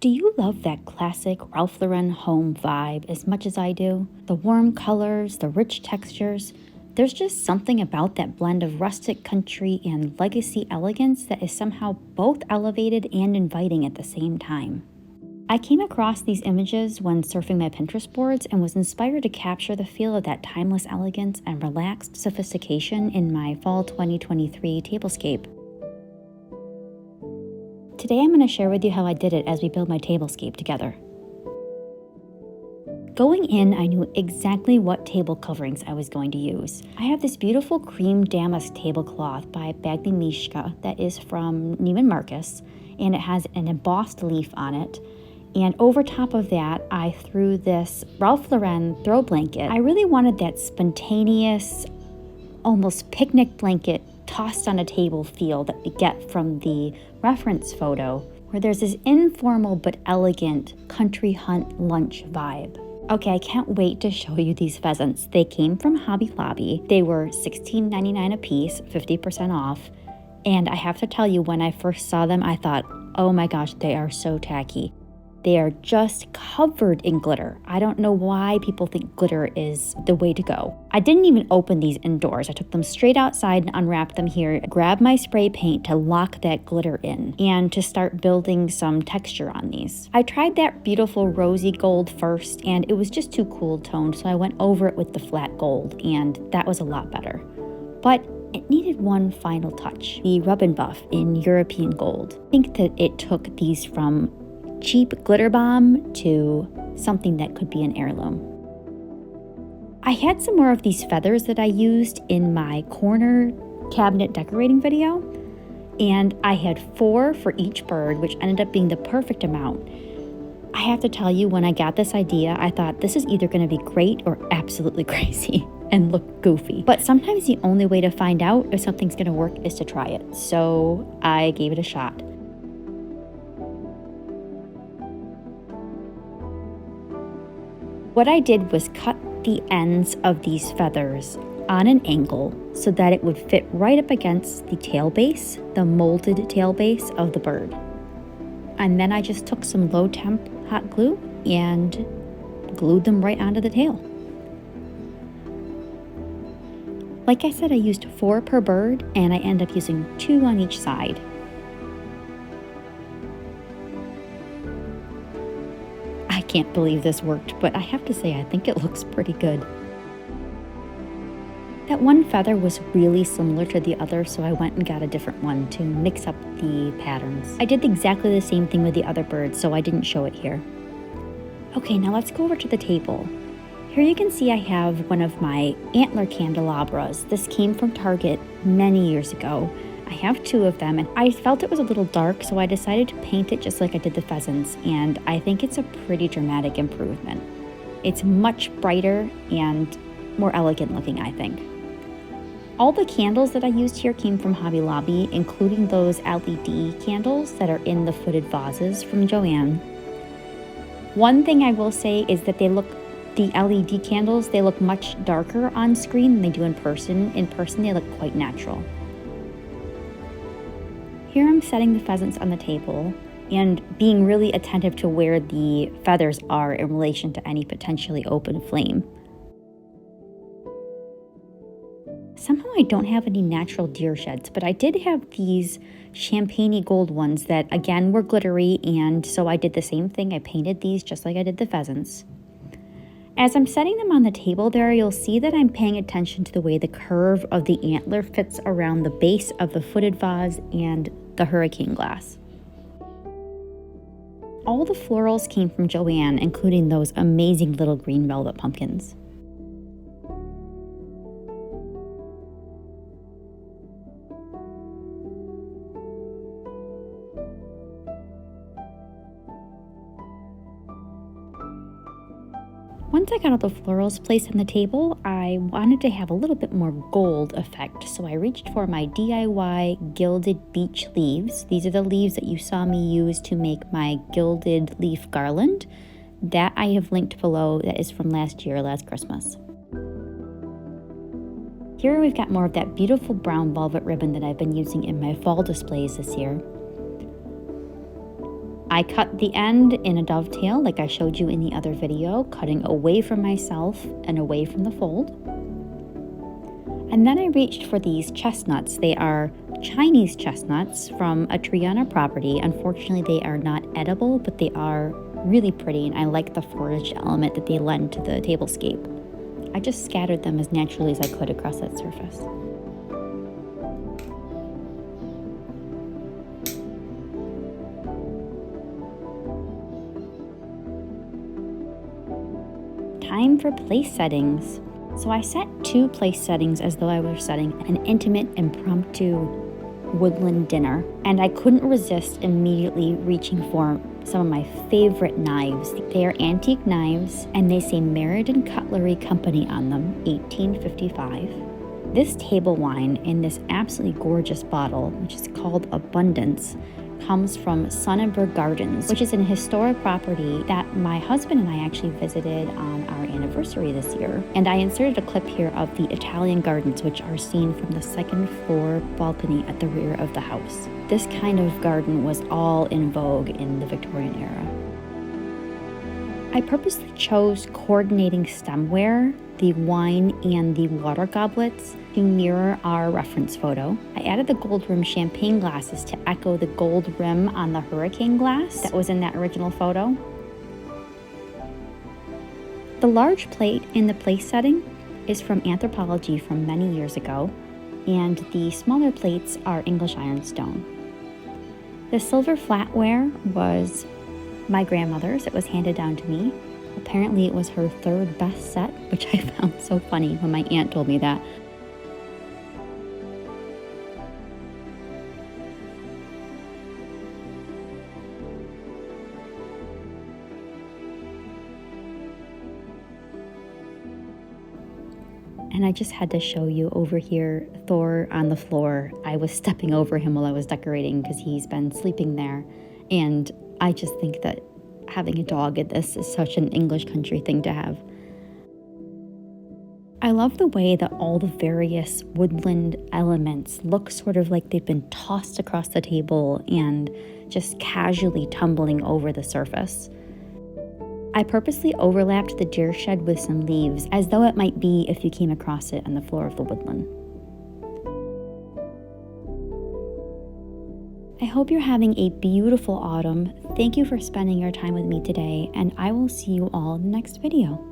Do you love that classic Ralph Lauren home vibe as much as I do? The warm colors, the rich textures. There's just something about that blend of rustic country and legacy elegance that is somehow both elevated and inviting at the same time. I came across these images when surfing my Pinterest boards and was inspired to capture the feel of that timeless elegance and relaxed sophistication in my fall 2023 Tablescape. Today I'm going to share with you how I did it as we build my Tablescape together. Going in, I knew exactly what table coverings I was going to use. I have this beautiful cream damask tablecloth by Badgley Mischka that is from Neiman Marcus, and it has an embossed leaf on it. And over top of that, I threw this Ralph Lauren throw blanket. I really wanted that spontaneous, almost picnic blanket tossed on a table feel that we get from the reference photo, where there's this informal but elegant country hunt lunch vibe. Okay, I can't wait to show you these pheasants. They came from Hobby Lobby. They were $16.99 a piece, 50% off. And I have to tell you, when I first saw them, I thought, oh my gosh, they are so tacky. They are just covered in glitter. I don't know why people think glitter is the way to go. I didn't even open these indoors. I took them straight outside and unwrapped them here, grabbed my spray paint to lock that glitter in and to start building some texture on these. I tried that beautiful rosy gold first, and it was just too cool toned, so I went over it with the flat gold, and that was a lot better. But it needed one final touch, the rub and buff in European gold. I think that it took these from cheap glitter bomb to something that could be an heirloom. I had some more of these feathers that I used in my corner cabinet decorating video, and I had 4 for each bird, which ended up being the perfect amount. I have to tell you, when I got this idea, I thought this is either going to be great or absolutely crazy and look goofy. But sometimes the only way to find out if something's going to work is to try it. So I gave it a shot. What I did was cut the ends of these feathers on an angle so that it would fit right up against the tail base, the molded tail base of the bird. And then I just took some low temp hot glue and glued them right onto the tail. Like I said, I used 4 per bird, and I ended up using 2 on each side. I can't believe this worked, but I have to say I think it looks pretty good. That one feather was really similar to the other, so I went and got a different one to mix up the patterns. I did exactly the same thing with the other birds, so I didn't show it here. Okay, now let's go over to the table. Here you can see I have one of my antler candelabras. This came from Target many years ago. I have 2 of them, and I felt it was a little dark, so I decided to paint it just like I did the pheasants, and I think it's a pretty dramatic improvement. It's much brighter and more elegant looking, I think. All the candles that I used here came from Hobby Lobby, including those LED candles that are in the footed vases from JoAnn. One thing I will say is that the LED candles, they look much darker on screen than they do in person. In person, they look quite natural. Here I'm setting the pheasants on the table and being really attentive to where the feathers are in relation to any potentially open flame. Somehow I don't have any natural deer sheds, but I did have these champagne-y gold ones that again were glittery, and so I did the same thing. I painted these just like I did the pheasants. As I'm setting them on the table there, you'll see that I'm paying attention to the way the curve of the antler fits around the base of the footed vase and the hurricane glass. All the florals came from JoAnn, including those amazing little green velvet pumpkins. Once I got all the florals placed on the table, I wanted to have a little bit more gold effect, so I reached for my DIY Gilded Beech leaves. These are the leaves that you saw me use to make my Gilded leaf garland. That I have linked below. That is from last Christmas. Here we've got more of that beautiful brown velvet ribbon that I've been using in my fall displays this year. I cut the end in a dovetail like I showed you in the other video, cutting away from myself and away from the fold. And then I reached for these chestnuts. They are Chinese chestnuts from a tree on our property. Unfortunately, they are not edible, but they are really pretty, and I like the foraged element that they lend to the tablescape. I just scattered them as naturally as I could across that surface. Time for place settings. So I set 2 place settings as though I were setting an intimate, impromptu woodland dinner, and I couldn't resist immediately reaching for some of my favorite knives. They are antique knives, and they say Meriden Cutlery Company on them, 1855. This table wine in this absolutely gorgeous bottle, which is called Abundance, comes from Sonnenberg Gardens, which is an historic property that my husband and I actually visited on our anniversary this year. And I inserted a clip here of the Italian gardens, which are seen from the 2nd floor balcony at the rear of the house. This kind of garden was all in vogue in the Victorian era. I purposely chose coordinating stemware, the wine and the water goblets, to mirror our reference photo. I added the gold rim champagne glasses to echo the gold rim on the hurricane glass that was in that original photo. The large plate in the place setting is from Anthropology from many years ago, and the smaller plates are English ironstone. The silver flatware was my grandmother's. It was handed down to me. Apparently it was her 3rd best set, which I found so funny when my aunt told me that. And I just had to show you over here, Thor on the floor. I was stepping over him while I was decorating because he's been sleeping there. And I just think that having a dog at this is such an English country thing to have. I love the way that all the various woodland elements look sort of like they've been tossed across the table and just casually tumbling over the surface. I purposely overlapped the deer shed with some leaves, as though it might be if you came across it on the floor of the woodland. I hope you're having a beautiful autumn. Thank you for spending your time with me today, and I will see you all in the next video.